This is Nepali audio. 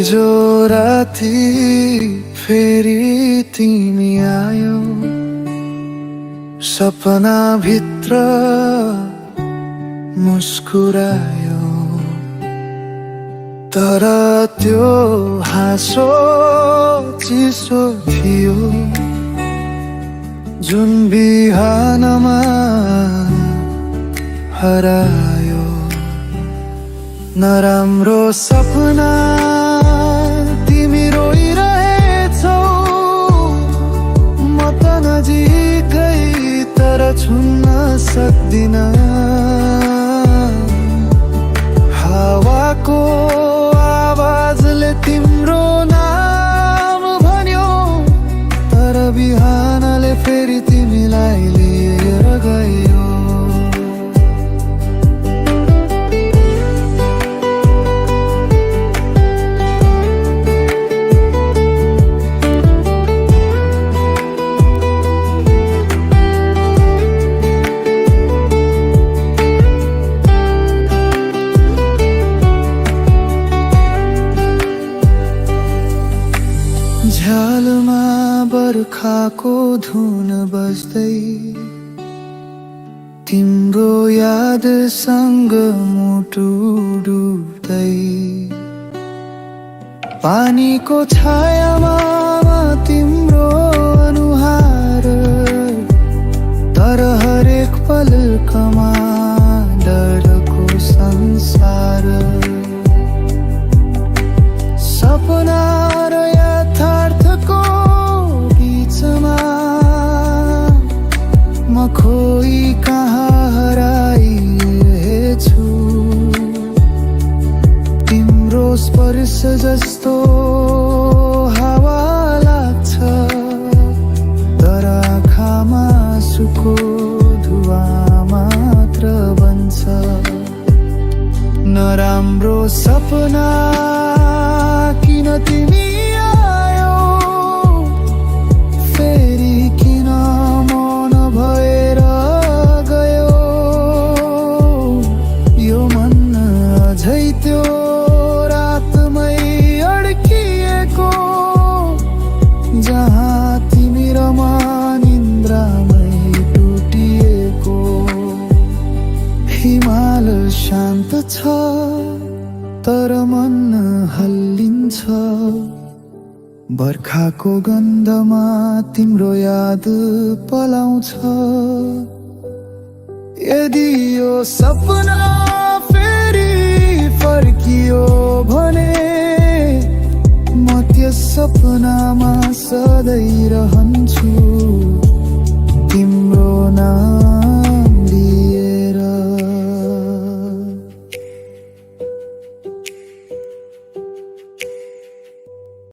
हिजो राति फेरि तिमी आयो सपना भित्र मुस्कुरायो तर त्यो हाँसो चिसो थियो जुन बिहानमा हरायो नराम्रो सपना तिमी रोइरहेछौ म त नजिकै तर छुन्न सक्दिन हावाको आवाजले तिम्रो नाम भन्यो तर बिहानले फेरि तिमीलाई लिएर गयो झ्यालमा बर्खाको धुन बज्दै तिम्रो यादसँग मुटु डुब्दै पानीको छायामा तिम्रो अनुहार तर हरेक पलकमा डरको संसार सपना र यथार्थको बीचमा म खोइ कहाँ हराइरहेछु तिम्रो स्पर्श जस्तो हावा लाग्छ तर आँखामा आँसुको धुवा मात्र बन्छ नराम्रो सपना किन तिमी आयो फेरि किन मन भएर गयो यो मन अझै त्यो रातमै अड्किएको जहाँ तिमी र म निन्द्रामै टुटिएको हिमाल शान्त छ तर मन हल्लिन्छ बर्खाको गन्धमा तिम्रो याद पलाउँछ यदि यो सपना फेरि फर्कियो भने म त्यस सपनामा सधैँ रहन्छु